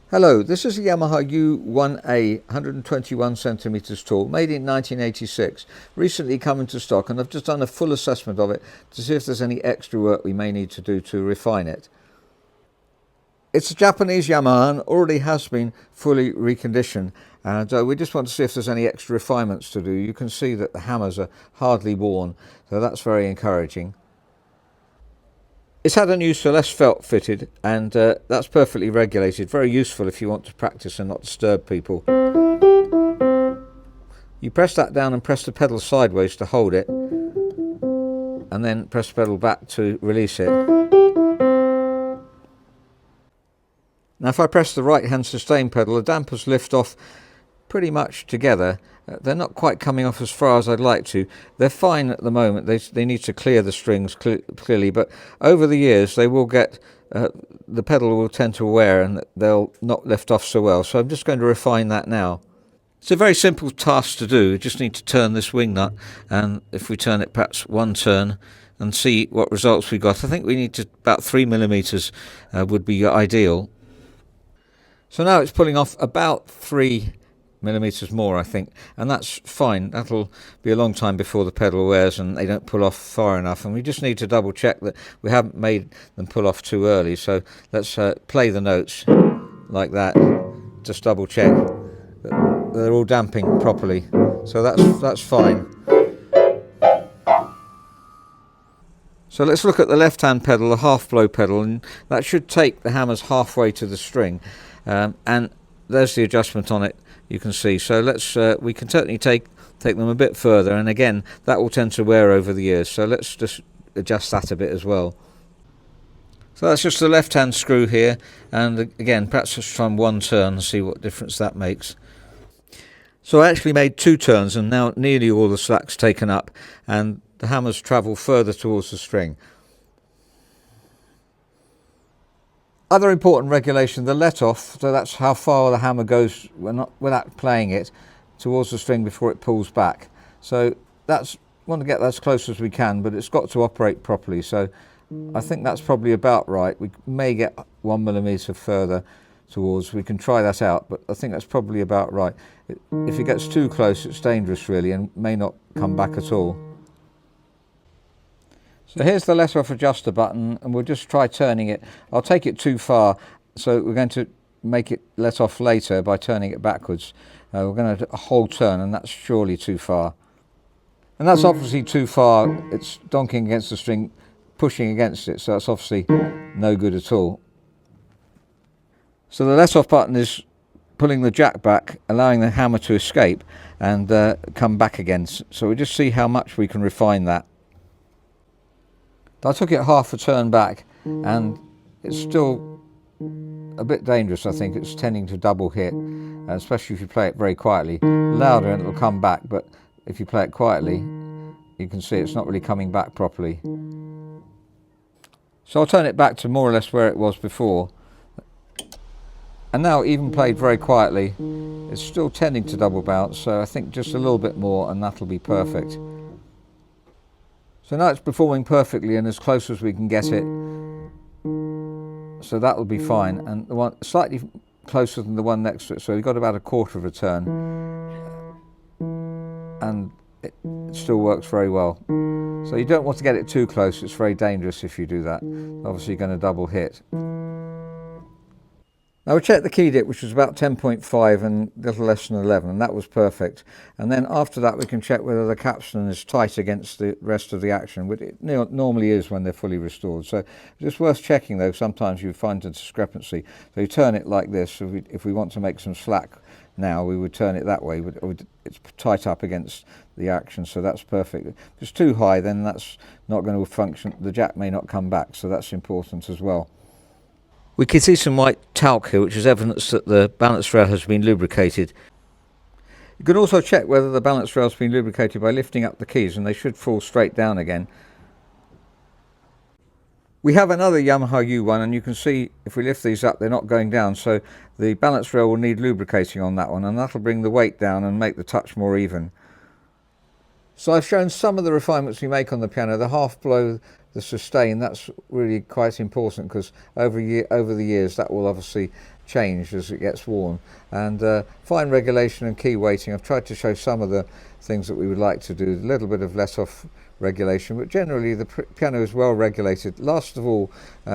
Hello, this is a Yamaha U1A 121 centimeters tall, made in 1986, recently come into stock, and I've just done a full assessment of it to see if there's any extra work we may need to do to refine it. It's a Japanese Yamaha and already has been fully reconditioned, and we just want to see if there's any extra refinements to do. You can see that the hammers are hardly worn, so that's very encouraging. It's had a new Celeste felt fitted, and that's perfectly regulated. Very useful if you want to practice and not disturb people. You press that down and press the pedal sideways to hold it, and then press the pedal back to release it. Now if I press the right hand sustain pedal, the dampers lift off pretty much together. They're not quite coming off as far as I'd like to. They're fine at the moment. They need to clear the strings clearly, but over the years they will get, the pedal will tend to wear and they'll not lift off so well. So I'm just going to refine that now. It's a very simple task to do. You just need to turn this wing nut, and if we turn it perhaps one turn and see what results we got. I think we need to about 3mm would be ideal. So now it's pulling off about 3mm more, I think, and that's fine. That'll be a long time before the pedal wears and they don't pull off far enough, and we just need to double check that we haven't made them pull off too early. So let's play the notes like that, just double check that they're all damping properly. So that's fine. So let's look at the left hand pedal, the half blow pedal, and that should take the hammers halfway to the string, and there's the adjustment on it, you can see. So let's we can certainly take them a bit further, and again that will tend to wear over the years, so let's just adjust that a bit as well. So that's just the left hand screw here, and again perhaps just try one turn and see what difference that makes. So I actually made 2 turns, and now nearly all the slack's taken up and the hammers travel further towards the string. Other important regulation, the let off, so that's how far the hammer goes without playing it towards the string before it pulls back. So want to get that as close as we can, but it's got to operate properly. So I think that's probably about right. We may get 1mm further towards, we can try that out, but I think that's probably about right. If it gets too close, it's dangerous really and may not come back at all. So here's the let off adjuster button, and we'll just try turning it. I'll take it too far, so we're going to make it let off later by turning it backwards. We're going to do a whole turn, and that's surely too far. And that's obviously too far. It's donking against the string, pushing against it, so that's obviously no good at all. So the let off button is pulling the jack back, allowing the hammer to escape and come back again. So we'll just see how much we can refine that. I took it half a turn back, and it's still a bit dangerous. I think it's tending to double hit, especially if you play it very quietly. Louder and it'll come back, but if you play it quietly, you can see it's not really coming back properly. So I'll turn it back to more or less where it was before. And now, even played very quietly, it's still tending to double bounce, so I think just a little bit more and that'll be perfect. So now it's performing perfectly and as close as we can get it, so that will be fine. And the one slightly closer than the one next to it, so we've got about a quarter of a turn, and it still works very well. So you don't want to get it too close, it's very dangerous if you do that. Obviously you're going to double hit. Now we checked the key dip, which was about 10.5 and a little less than 11, and that was perfect. And then after that we can check whether the capstan is tight against the rest of the action, which it normally is when they're fully restored. So it's just worth checking though, sometimes you find a discrepancy. So you turn it like this. If we want to make some slack now, we would turn it that way. It's tight up against the action, so that's perfect. If it's too high, then that's not going to function. The jack may not come back, so that's important as well. We can see some white talc here, which is evidence that the balance rail has been lubricated. You can also check whether the balance rail has been lubricated by lifting up the keys, and they should fall straight down again. We have another Yamaha U1, and you can see if we lift these up, they're not going down, so the balance rail will need lubricating on that one, and that'll bring the weight down and make the touch more even. So I've shown some of the refinements we make on the piano. The half blow, the sustain, that's really quite important, because over the years that will obviously changed as it gets worn. And fine regulation and key weighting, I've tried to show some of the things that we would like to do, a little bit of let off regulation, but generally the piano is well regulated. Last of all,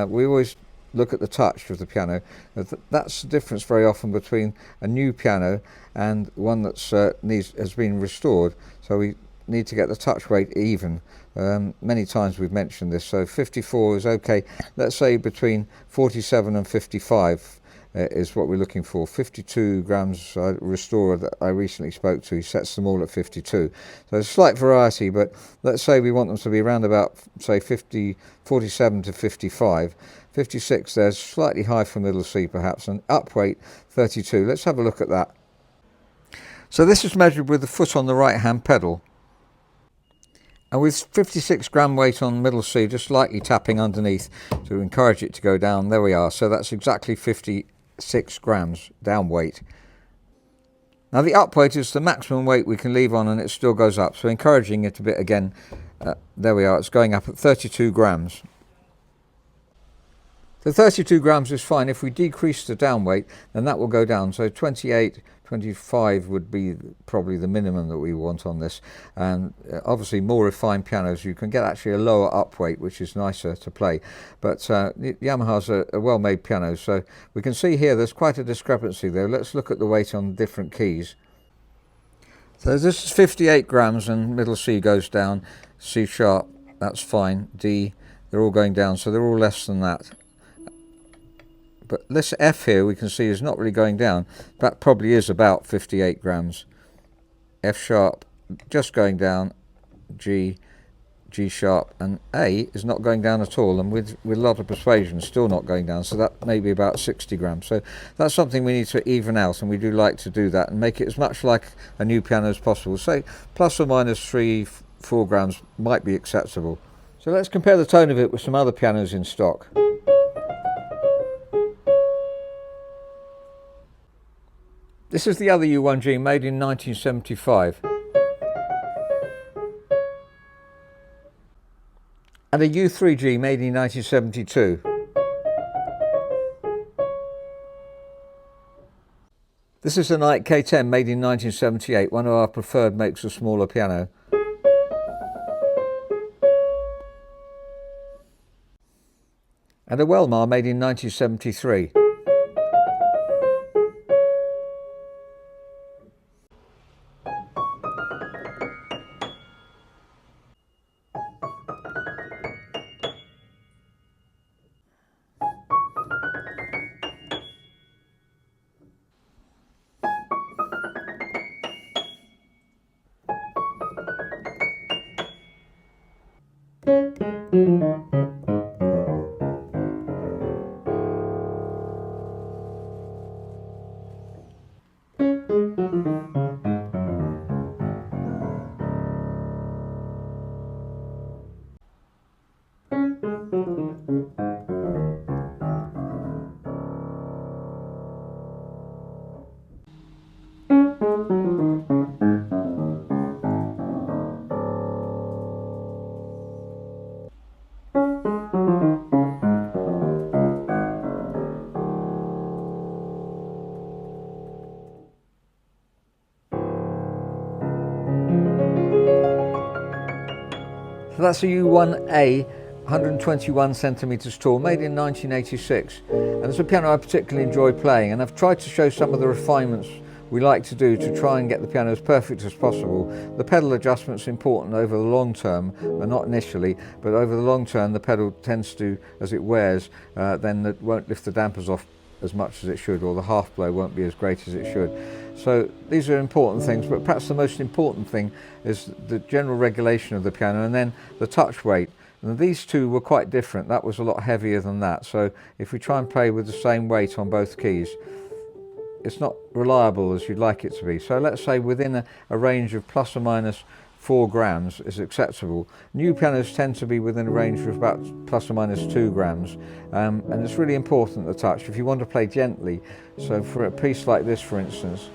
we always look at the touch of the piano. That's the difference very often between a new piano and one that's has been restored. So we need to get the touch weight even. Many times we've mentioned this, so 54 is okay. Let's say between 47 and 55 is what we're looking for. 52 grams restorer that I recently spoke to, he sets them all at 52. So there's a slight variety, but let's say we want them to be around about, say, 47 to 55. 56 there's slightly high for middle C perhaps, and up weight 32. Let's have a look at that. So this is measured with the foot on the right hand pedal. And with 56 gram weight on middle C, just lightly tapping underneath to encourage it to go down. There we are. So that's exactly 56 grams down weight. Now the up weight is the maximum weight we can leave on, and it still goes up. So encouraging it a bit again. There we are. It's going up at 32 grams. The 32 grams is fine. If we decrease the down weight, then that will go down. So 28, 25 would be probably the minimum that we want on this. And obviously more refined pianos, you can get actually a lower up weight, which is nicer to play. But Yamaha's a well-made piano. So we can see here there's quite a discrepancy there. Let's look at the weight on different keys. So this is 58 grams and middle C goes down. C sharp, that's fine. D, they're all going down. So they're all less than that. But this F here we can see is not really going down. That probably is about 58 grams. F sharp just going down. G, G sharp, and A is not going down at all, and with a lot of persuasion still not going down, so that may be about 60 grams. So that's something we need to even out, and we do like to do that and make it as much like a new piano as possible. Say plus or minus 3-4 grams might be acceptable. So let's compare the tone of it with some other pianos in stock. This is the other U1G, made in 1975. And a U3G, made in 1972. This is a Knight K10, made in 1978, one of our preferred makes of smaller piano. And a Welmar, made in 1973. So that's a U1A, 121 centimeters tall, made in 1986. And it's a piano I particularly enjoy playing, and I've tried to show some of the refinements we like to do to try and get the piano as perfect as possible. The pedal adjustment's important over the long term, but not initially, but over the long term the pedal tends to, as it wears, then it won't lift the dampers off as much as it should, or the half blow won't be as great as it should. So these are important things, but perhaps the most important thing is the general regulation of the piano, and then the touch weight. And these two were quite different. That was a lot heavier than that. So if we try and play with the same weight on both keys, it's not reliable as you'd like it to be. So let's say within a range of plus or minus 4 grams is acceptable. New pianos tend to be within a range of about plus or minus 2 grams. And it's really important, the touch. If you want to play gently, so for a piece like this, for instance,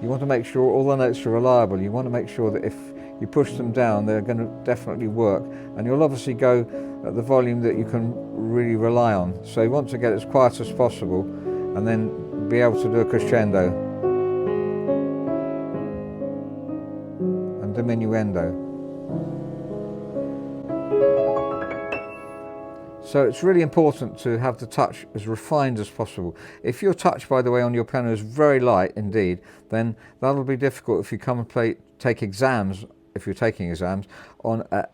you want to make sure all the notes are reliable. You want to make sure that if you push them down, they're going to definitely work. And you'll obviously go at the volume that you can really rely on. So you want to get as quiet as possible, and then be able to do a crescendo and diminuendo. So it's really important to have the touch as refined as possible. If your touch, by the way, on your piano is very light indeed, then that'll be difficult if you come and take exams, if you're taking exams, on a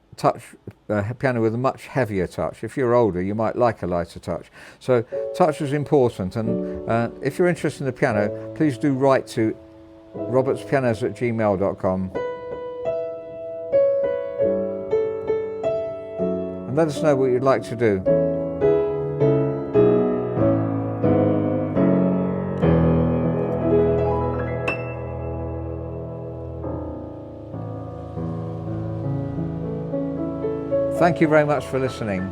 piano with a much heavier touch. If you're older, you might like a lighter touch. So touch is important, and if you're interested in the piano, please do write to robertspianos@gmail.com. and let us know what you'd like to do. Thank you very much for listening.